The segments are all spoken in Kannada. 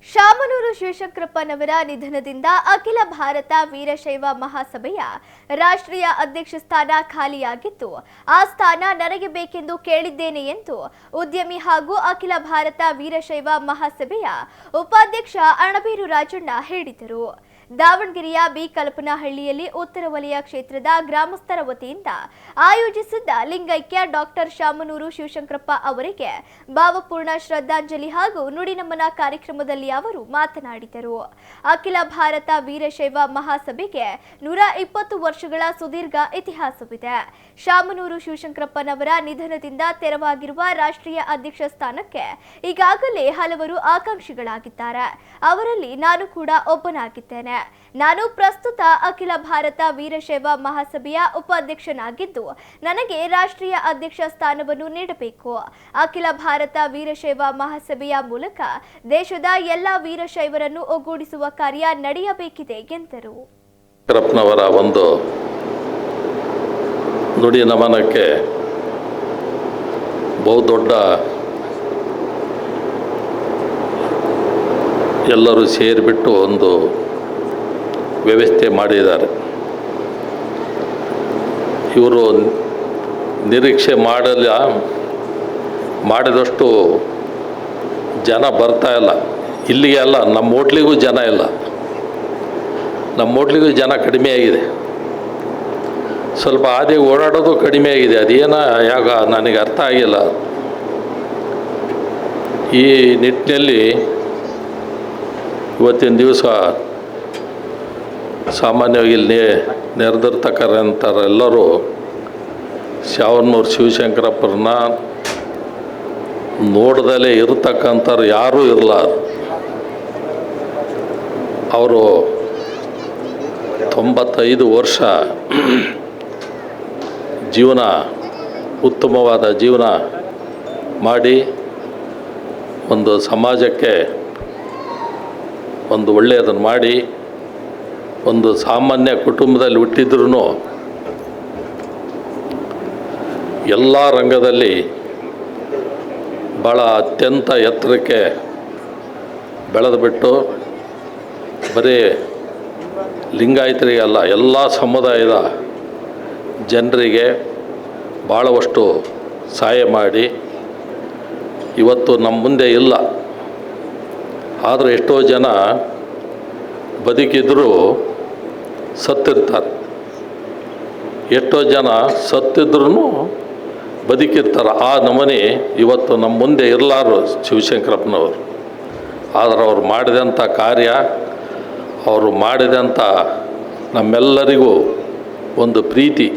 ಶಾಮನೂರು ಶಿವಶಂಕರಪ್ಪನವರ ನಿಧನದಿಂದ ಅಖಿಲ ಭಾರತ ವೀರಶೈವ ಮಹಾಸಭೆಯ ರಾಷ್ಟ್ರೀಯ ಅಧ್ಯಕ್ಷ ಸ್ಥಾನ ಖಾಲಿಯಾಗಿದ್ದು, ಆ ಸ್ಥಾನ ನನಗೆ ಬೇಕೆಂದು ಕೇಳಿದ್ದೇನೆ ಎಂದು ಉದ್ಯಮಿ ಹಾಗೂ ಅಖಿಲ ಭಾರತ ವೀರಶೈವ ಮಹಾಸಭೆಯ ಉಪಾಧ್ಯಕ್ಷ ಅಣಬೇರು ರಾಜಣ್ಣ ಹೇಳಿದರು. ದಾವಣಗೆರೆಯ ಬಿ ಕಲ್ಪನಹಳ್ಳಿಯಲ್ಲಿ ಉತ್ತರ ವಲಯ ಕ್ಷೇತ್ರದ ಗ್ರಾಮಸ್ಥರ ವತಿಯಿಂದ ಆಯೋಜಿಸಿದ್ದ ಲಿಂಗೈಕ್ಯ ಡಾಕ್ಟರ್ ಶಾಮನೂರು ಶಿವಶಂಕರಪ್ಪ ಅವರಿಗೆ ಭಾವಪೂರ್ಣ ಶ್ರದ್ಧಾಂಜಲಿ ಹಾಗೂ ನುಡಿನಮನ ಕಾರ್ಯಕ್ರಮದಲ್ಲಿ ಅವರು ಮಾತನಾಡಿದರು. ಅಖಿಲ ಭಾರತ ವೀರಶೈವ ಮಹಾಸಭೆಗೆ 120 ವರ್ಷಗಳ ಸುದೀರ್ಘ ಇತಿಹಾಸವಿದೆ. ಶಾಮನೂರು ಶಿವಶಂಕರಪ್ಪನವರ ನಿಧನದಿಂದ ತೆರವಾಗಿರುವ ರಾಷ್ಟ್ರೀಯ ಅಧ್ಯಕ್ಷ ಸ್ಥಾನಕ್ಕೆ ಈಗಾಗಲೇ ಹಲವರು ಆಕಾಂಕ್ಷಿಗಳಾಗಿದ್ದಾರೆ. ಅವರಲ್ಲಿ ನಾನು ಕೂಡ ಒಬ್ಬನಾಗಿದ್ದೇನೆ. ನಾನು ಪ್ರಸ್ತುತ ಅಖಿಲ ಭಾರತ ವೀರಶೈವ ಮಹಾಸಭೆಯ ಉಪಾಧ್ಯಕ್ಷನಾಗಿದ್ದು, ನನಗೆ ರಾಷ್ಟ್ರೀಯ ಅಧ್ಯಕ್ಷ ಸ್ಥಾನವನ್ನು ನೀಡಬೇಕು. ಅಖಿಲ ಭಾರತ ವೀರಶೈವ ಮಹಾಸಭೆಯ ಮೂಲಕ ದೇಶದ ಎಲ್ಲ ವೀರಶೈವರನ್ನು ಒಗ್ಗೂಡಿಸುವ ಕಾರ್ಯ ನಡೆಯಬೇಕಿದೆ ಎಂದರು. ಶಂಕರಪ್ಪನವರ ಒಂದು ನುಡಿ ನಮನಕ್ಕೆ ಬಹುದೊಡ್ಡ ಎಲ್ಲರೂ ಸೇರಿಬಿಟ್ಟು ಒಂದು ವ್ಯವಸ್ಥೆ ಮಾಡಿದ್ದಾರೆ. ಇವರು ನಿರೀಕ್ಷೆ ಮಾಡಿದಷ್ಟು ಜನ ಬರ್ತಾ ಇಲ್ಲ. ಇಲ್ಲಿಗೆ ಅಲ್ಲ, ನಮ್ಮ ಹೋಟ್ಲಿಗೂ ಜನ ಇಲ್ಲ. ನಮ್ಮ ಹೋಟ್ಲಿಗೂ ಜನ ಕಡಿಮೆ ಆಗಿದೆ. ಸ್ವಲ್ಪ ಹಾದಿಗೆ ಓಡಾಡೋದು ಕಡಿಮೆ ಆಗಿದೆ. ಅದೇನ ಯಾಗ ನನಗೆ ಅರ್ಥ ಆಗಿಲ್ಲ. ಈ ನಿಟ್ಟಿನಲ್ಲಿ ಇವತ್ತಿನ ದಿವಸ ಸಾಮಾನ್ಯವಾಗಿ ಇಲ್ಲಿ ನೆರೆದಿರ್ತಕ್ಕಂಥವರೆಲ್ಲರೂ ಶಾಮನೂರು ಶಿವಶಂಕರಪ್ಪರನ್ನ ನೋಡ್ದಲೇ ಇರತಕ್ಕಂಥವ್ರು ಯಾರೂ ಇರಲ್ಲ. ಅವರು 95 ವರ್ಷ ಜೀವನ, ಉತ್ತಮವಾದ ಜೀವನ ಮಾಡಿ ಒಂದು ಸಮಾಜಕ್ಕೆ ಒಂದು ಒಳ್ಳೆಯದನ್ನು ಮಾಡಿ ಒಂದು ಸಾಮಾನ್ಯ ಕುಟುಂಬದಲ್ಲಿ ಹುಟ್ಟಿದ್ರೂ ಎಲ್ಲ ರಂಗದಲ್ಲಿ ಭಾಳ ಅತ್ಯಂತ ಎತ್ತರಕ್ಕೆ ಬೆಳೆದುಬಿಟ್ಟು ಬರೀ ಲಿಂಗಾಯತರಿಗೆ ಅಲ್ಲ, ಎಲ್ಲ ಸಮುದಾಯದ ಜನರಿಗೆ ಭಾಳವಷ್ಟು ಸಹಾಯ ಮಾಡಿ ಇವತ್ತು ನಮ್ಮ ಮುಂದೆ ಇಲ್ಲ. ಆದರೆ ಎಷ್ಟೋ ಜನ ಬದುಕಿದ್ರೂ ಸತ್ತಿರ್ತಾರೆ. ಎಷ್ಟೋ ಜನ ಸತ್ತಿದ್ರೂ ಬದುಕಿರ್ತಾರೆ. ಆ ನಮೂನೆ ಇವತ್ತು ನಮ್ಮ ಮುಂದೆ ಇರಲಾರು ಶಿವಶಂಕರಪ್ಪನವರು. ಆದರೆ ಅವ್ರು ಮಾಡಿದಂಥ ಕಾರ್ಯ, ಅವರು ಮಾಡಿದಂಥ ನಮ್ಮೆಲ್ಲರಿಗೂ ಒಂದು ಪ್ರೀತಿ,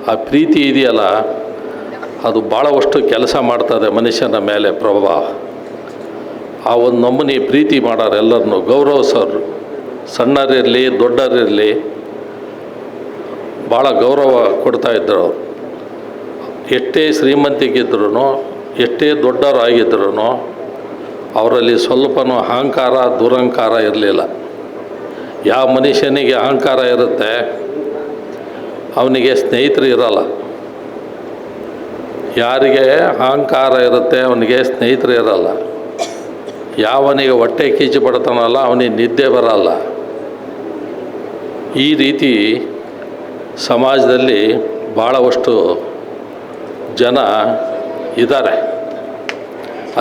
ಆ ಪ್ರೀತಿ ಇದೆಯಲ್ಲ, ಅದು ಭಾಳವಷ್ಟು ಕೆಲಸ ಮಾಡ್ತದೆ ಮನುಷ್ಯನ ಮೇಲೆ ಪ್ರಭಾವ. ಆ ಒಂದು ನಮೂನೆ ಪ್ರೀತಿ ಮಾಡೋರು ಎಲ್ಲರನ್ನೂ ಗೌರವಿಸೋರು, ಸಣ್ಣರಿರಲಿ ದೊಡ್ಡರಿರಲಿ ಭಾಳ ಗೌರವ ಕೊಡ್ತಾಯಿದ್ರು. ಅವರು ಎಷ್ಟೇ ಶ್ರೀಮಂತಿಗಿದ್ರೂ, ಎಷ್ಟೇ ದೊಡ್ಡವರಾಗಿದ್ರೂ ಅವರಲ್ಲಿ ಸ್ವಲ್ಪನೂ ಅಹಂಕಾರ ದುರಹಂಕಾರ ಇರಲಿಲ್ಲ. ಯಾವ ಮನುಷ್ಯನಿಗೆ ಅಹಂಕಾರ ಇರುತ್ತೆ ಅವನಿಗೆ ಸ್ನೇಹಿತರು ಇರಲ್ಲ. ಯಾರಿಗೆ ಅಹಂಕಾರ ಇರುತ್ತೆ ಅವನಿಗೆ ಸ್ನೇಹಿತರು ಇರಲ್ಲ. ಯಾವನಿಗೆ ಹೊಟ್ಟೆ ಕೀಚು ಪಡ್ತಾನಲ್ಲ ಅವನಿಗೆ ನಿದ್ದೆ ಬರಲ್ಲ. ಈ ರೀತಿ ಸಮಾಜದಲ್ಲಿ ಭಾಳವಷ್ಟು ಜನ ಇದ್ದಾರೆ.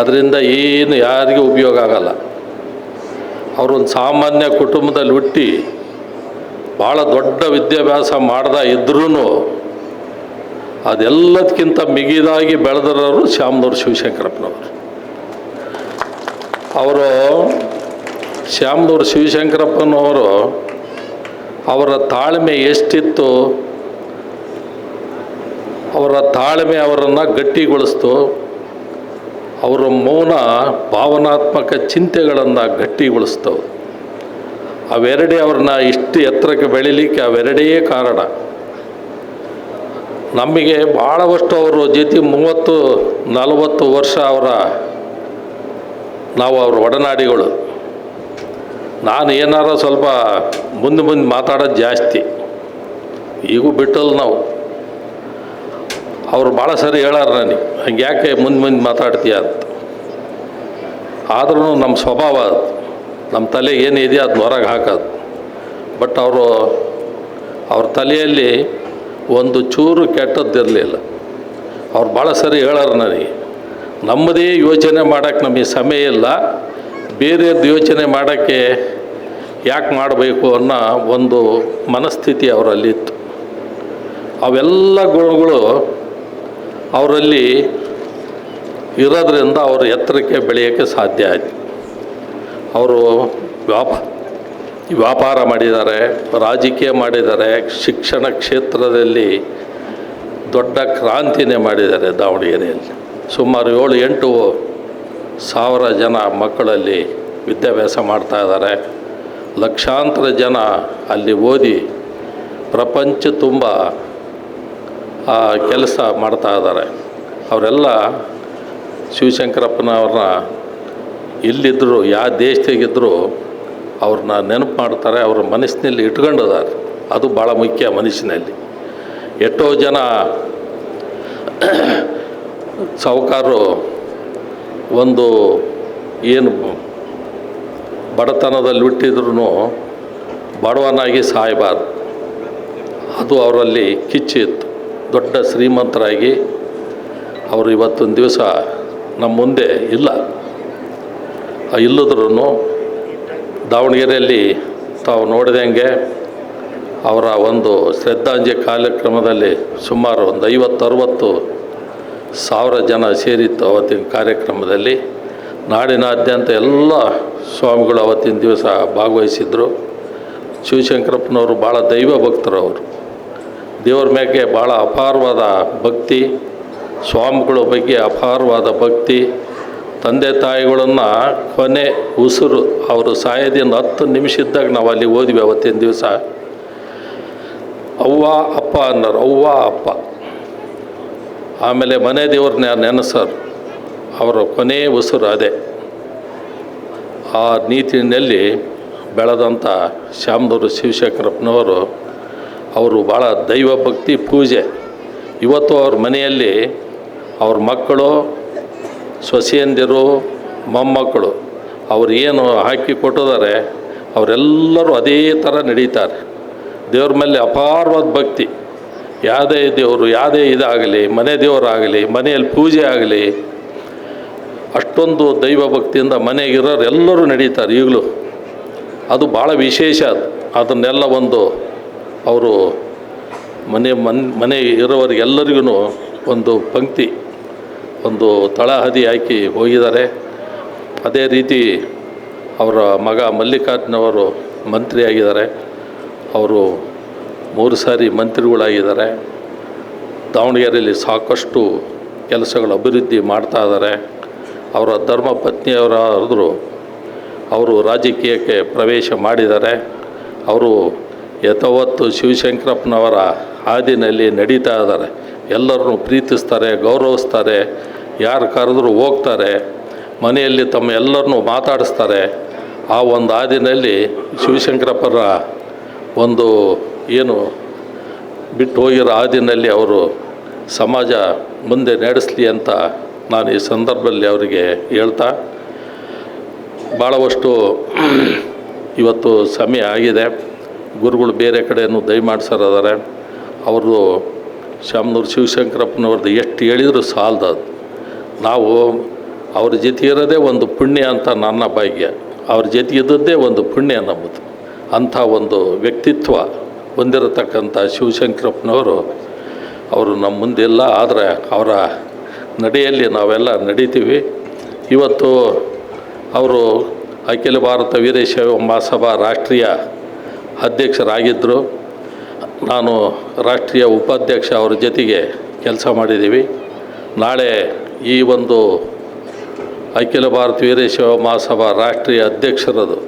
ಅದರಿಂದ ಏನು ಯಾರಿಗೂ ಉಪಯೋಗ ಆಗಲ್ಲ. ಅವರೊಂದು ಸಾಮಾನ್ಯ ಕುಟುಂಬದಲ್ಲಿ ಹುಟ್ಟಿ ಭಾಳ ದೊಡ್ಡ ವಿದ್ಯಾಭ್ಯಾಸ ಮಾಡ್ದ ಇದ್ರೂ ಅದೆಲ್ಲದಕ್ಕಿಂತ ಮಿಗಿದಾಗಿ ಬೆಳೆದಿರೋರು ಶಾಮನೂರು ಶಿವಶಂಕರಪ್ಪನವರು. ಅವರು ಶಾಮನೂರು ಶಿವಶಂಕರಪ್ಪನವರು ಅವರ ತಾಳ್ಮೆ ಎಷ್ಟಿತ್ತು, ಅವರ ತಾಳ್ಮೆ ಅವರನ್ನು ಗಟ್ಟಿಗೊಳಿಸ್ತು. ಅವರ ಮೌನ ಭಾವನಾತ್ಮಕ ಚಿಂತೆಗಳನ್ನು ಗಟ್ಟಿಗೊಳಿಸ್ತವೆ. ಅವೆರಡೇ ಅವ್ರನ್ನ ಇಷ್ಟು ಎತ್ತರಕ್ಕೆ ಬೆಳೀಲಿಕ್ಕೆ ಅವೆರಡೇ ಕಾರಣ. ನಮಗೆ ಭಾಳವಷ್ಟು ಅವರು ಜೊತೆ 30-40 ವರ್ಷ ನಾವು ಅವ್ರ ಒಡನಾಡಿಗಳು. ನಾನು ಏನಾರ ಸ್ವಲ್ಪ ಮುಂದೆ ಮಾತಾಡೋದು ಜಾಸ್ತಿ, ಈಗೂ ಬಿಟ್ಟಲ್ಲ ನಾವು. ಅವರು ಭಾಳ ಸರಿ ಹೇಳಾರ ನನಗೆ, ಹಂಗೆ ಯಾಕೆ ಮುಂದೆ ಮಾತಾಡ್ತೀಯ ಅಂತ. ಆದ್ರೂ ನಮ್ಮ ಸ್ವಭಾವ ಅದು. ನಮ್ಮ ತಲೆ ಏನಿದೆಯೋ ಅದನ್ನ ಹೊರಗೆ ಹಾಕೋದು. ಬಟ್ ಅವ್ರ ತಲೆಯಲ್ಲಿ ಒಂದು ಚೂರು ಕೆಟ್ಟದ್ದಿರಲಿಲ್ಲ. ಅವ್ರು ಭಾಳ ಸರಿ ಹೇಳೋರು ನನಗೆ, ನಮ್ಮದೇ ಯೋಚನೆ ಮಾಡೋಕ್ಕೆ ನಮಗೆ ಸಮಯ ಇಲ್ಲ, ಬೇರೆಯದ್ದು ಯೋಚನೆ ಮಾಡೋಕ್ಕೆ ಯಾಕೆ ಮಾಡಬೇಕು ಅನ್ನೋ ಒಂದು ಮನಸ್ಥಿತಿ ಅವರಲ್ಲಿತ್ತು. ಅವೆಲ್ಲ ಗುಣಗಳು ಅವರಲ್ಲಿ ಇರೋದ್ರಿಂದ ಅವರು ಎತ್ತರಕ್ಕೆ ಬೆಳೆಯೋಕ್ಕೆ ಸಾಧ್ಯ ಆಯಿತು. ಅವರು ವ್ಯಾಪಾರ ಮಾಡಿದ್ದಾರೆ, ರಾಜಕೀಯ ಮಾಡಿದ್ದಾರೆ, ಶಿಕ್ಷಣ ಕ್ಷೇತ್ರದಲ್ಲಿ ದೊಡ್ಡ ಕ್ರಾಂತಿನೇ ಮಾಡಿದ್ದಾರೆ. ದಾವಣಗೆರೆಯಲ್ಲಿ ಸುಮಾರು 7-8 ಸಾವಿರ ಜನ ಮಕ್ಕಳಲ್ಲಿ ವಿದ್ಯಾಭ್ಯಾಸ ಮಾಡ್ತಾ ಇದ್ದಾರೆ. ಲಕ್ಷಾಂತರ ಜನ ಅಲ್ಲಿ ಓದಿ ಪ್ರಪಂಚ ತುಂಬ ಕೆಲಸ ಮಾಡ್ತಾ ಇದ್ದಾರೆ. ಅವರೆಲ್ಲ ಶಿವಶಂಕರಪ್ಪನವ್ರನ್ನ ಇಲ್ಲಿದ್ದರು, ಯಾವ ದೇಶದಾಗಿದ್ದರೂ ಅವ್ರನ್ನ ನೆನಪು ಮಾಡ್ತಾರೆ, ಅವ್ರ ಮನಸ್ಸಿನಲ್ಲಿ ಇಟ್ಕೊಂಡಿದ್ದಾರೆ. ಅದು ಭಾಳ ಮುಖ್ಯ ಮನುಷ್ಯನಲ್ಲಿ. ಎಷ್ಟೋ ಜನ ಸಾಹುಕಾರರು ಒಂದು ಏನು ಬಡತನದಲ್ಲಿ ಹುಟ್ಟಿದ್ರೂ ಬಡವನಾಗಿ ಸಾಯಬಾರ್ದು, ಅದು ಅವರಲ್ಲಿ ಕಿಚ್ಚಿತ್ತು. ದೊಡ್ಡ ಶ್ರೀಮಂತರಾಗಿ ಅವರು ಇವತ್ತೊಂದು ದಿವಸ ನಮ್ಮ ಮುಂದೆ ಇಲ್ಲ. ಇಲ್ಲದ್ರೂ ದಾವಣಗೆರೆಯಲ್ಲಿ ತಾವು ನೋಡಿದಂಗೆ ಅವರ ಒಂದು ಶ್ರದ್ಧಾಂಜಲಿ ಕಾರ್ಯಕ್ರಮದಲ್ಲಿ ಸುಮಾರು ಒಂದು 50-60 ಸಾವಿರ ಜನ ಸೇರಿತ್ತು. ಅವತ್ತಿನ ಕಾರ್ಯಕ್ರಮದಲ್ಲಿ ನಾಡಿನಾದ್ಯಂತ ಎಲ್ಲ ಸ್ವಾಮಿಗಳು ಅವತ್ತಿನ ದಿವಸ ಭಾಗವಹಿಸಿದ್ರು. ಶಿವಶಂಕರಪ್ಪನವರು ಭಾಳ ದೈವ ಭಕ್ತರು. ಅವರು ದೇವ್ರ ಮೇಲೆ ಭಾಳ ಅಪಾರವಾದ ಭಕ್ತಿ, ಸ್ವಾಮಿಗಳ ಬಗ್ಗೆ ಅಪಾರವಾದ ಭಕ್ತಿ. ತಂದೆ ತಾಯಿಗಳನ್ನು ಕೊನೆ ಉಸಿರು ಅವರು ಸಾಯೋದಿಂದ 10 ನಿಮಿಷ ಇದ್ದಾಗ ನಾವು ಅಲ್ಲಿ ಹೋದ್ವಿ ಅವತ್ತಿನ ದಿವಸ. ಅವ್ವ ಅಪ್ಪ ಅನ್ನೋರು, ಅವ್ವ ಅಪ್ಪ. ಆಮೇಲೆ ಮನೆ ದೇವ್ರನ್ನ ನೆನೆಸೋರು, ಅವರ ಕೊನೆ ಉಸಿರು ಅದೇ. ಆ ನೀತಿನಲ್ಲಿ ಬೆಳೆದಂಥ ಶಾಮನೂರು ಶಿವಶಂಕರಪ್ಪನವರು ಅವರು ಭಾಳ ದೈವ ಭಕ್ತಿ ಪೂಜೆ. ಇವತ್ತು ಅವ್ರ ಮನೆಯಲ್ಲಿ ಅವ್ರ ಮಕ್ಕಳು, ಸೊಸೆಯಂದಿರು, ಮೊಮ್ಮಕ್ಕಳು ಅವ್ರು ಏನು ಹಾಕಿ ಕೊಟ್ಟಿದ್ದಾರೆ ಅವರೆಲ್ಲರೂ ಅದೇ ಥರ ನಡೀತಾರೆ. ದೇವ್ರ ಮೇಲೆ ಅಪಾರವಾದ ಭಕ್ತಿ. ಯಾವುದೇ ದೇವರು, ಯಾವುದೇ ಇದಾಗಲಿ, ಮನೆ ದೇವರಾಗಲಿ, ಮನೆಯಲ್ಲಿ ಪೂಜೆ ಆಗಲಿ, ಅಷ್ಟೊಂದು ದೈವ ಭಕ್ತಿಯಿಂದ ಮನೆಗಿರೋರು ಎಲ್ಲರೂ ನಡೀತಾರೆ ಈಗಲೂ. ಅದು ಭಾಳ ವಿಶೇಷ. ಅದನ್ನೆಲ್ಲ ಒಂದು ಅವರು ಮನೆ ಇರೋವರಿಗೆಲ್ಲರಿಗೂ ಒಂದು ಪಂಕ್ತಿ, ಒಂದು ತಳಹದಿ ಹಾಕಿ ಹೋಗಿದ್ದಾರೆ. ಅದೇ ರೀತಿ ಅವರ ಮಗ ಮಲ್ಲಿಕಾರ್ಜುನವರು ಮಂತ್ರಿಯಾಗಿದ್ದಾರೆ. ಅವರು 3 ಸಾರಿ ಮಂತ್ರಿಗಳಾಗಿದ್ದಾರೆ. ದಾವಣಗೆರೆಯಲ್ಲಿ ಸಾಕಷ್ಟು ಕೆಲಸಗಳು ಅಭಿವೃದ್ಧಿ ಮಾಡ್ತಾ ಇದ್ದಾರೆ. ಅವರ ಧರ್ಮ ಪತ್ನಿಯವರಾದರೂ ಅವರು ರಾಜಕೀಯಕ್ಕೆ ಪ್ರವೇಶ ಮಾಡಿದ್ದಾರೆ. ಅವರು ಯಥಾವತ್ತು ಶಿವಶಂಕರಪ್ಪನವರ ಹಾದಿನಲ್ಲಿ ನಡೀತಾ ಇದ್ದಾರೆ. ಎಲ್ಲರನ್ನು ಪ್ರೀತಿಸ್ತಾರೆ, ಗೌರವಿಸ್ತಾರೆ, ಯಾರು ಕರೆದ್ರೂ ಹೋಗ್ತಾರೆ, ಮನೆಯಲ್ಲಿ ತಮ್ಮ ಎಲ್ಲರನ್ನೂ ಮಾತಾಡಿಸ್ತಾರೆ. ಆ ಒಂದು ಹಾದಿನಲ್ಲಿ ಶಿವಶಂಕರಪ್ಪರ ಒಂದು ಏನು ಬಿಟ್ಟು ಹೋಗಿರೋ ಹಾದಿನಲ್ಲಿ ಅವರು ಸಮಾಜ ಮುಂದೆ ನಡೆಸಲಿ ಅಂತ ನಾನು ಈ ಸಂದರ್ಭದಲ್ಲಿ ಅವರಿಗೆ ಹೇಳ್ತಾ, ಭಾಳವಷ್ಟು ಇವತ್ತು ಸಮಯ ಆಗಿದೆ. ಗುರುಗಳು ಬೇರೆ ಕಡೆಯೂ ದಯಮಾಡಿಸೋರಿದ್ದಾರೆ. ಅವರು ಶಾಮನೂರು ಶಿವಶಂಕರಪ್ಪನವ್ರದ್ದು ಎಷ್ಟು ಹೇಳಿದರೂ ಸಾಲದು. ನಾವು ಅವ್ರ ಜೊತೆ ಇರೋದೇ ಒಂದು ಪುಣ್ಯ ಅಂತ ನನ್ನ ಭಾಗ್ಯ. ಅವ್ರ ಜೊತೆ ಇದ್ದದ್ದೇ ಒಂದು ಪುಣ್ಯ ನಮ್ಮದು. ಅಂಥ ಒಂದು ವ್ಯಕ್ತಿತ್ವ ಹೊಂದಿರತಕ್ಕಂಥ ಶಿವಶಂಕರಪ್ಪನವರು ಅವರು ನಮ್ಮ ಮುಂದಿಲ್ಲ. ಆದರೆ ಅವರ ನಡೆಯಲ್ಲಿ ನಾವೆಲ್ಲ ನಡೀತೀವಿ. ಇವತ್ತು ಅವರು ಅಖಿಲ ಭಾರತ ವೀರಶೈವ ಮಹಾಸಭಾ ರಾಷ್ಟ್ರೀಯ ಅಧ್ಯಕ್ಷರಾಗಿದ್ದರು. ನಾನು ರಾಷ್ಟ್ರೀಯ ಉಪಾಧ್ಯಕ್ಷ ಅವ್ರ ಜೊತೆಗೆ ಕೆಲಸ ಮಾಡಿದ್ದೀವಿ. ನಾಳೆ ಈ ಒಂದು ಅಖಿಲ ಭಾರತ ವೀರಶೈವ ಮಹಾಸಭಾ ರಾಷ್ಟ್ರೀಯ ಅಧ್ಯಕ್ಷರದು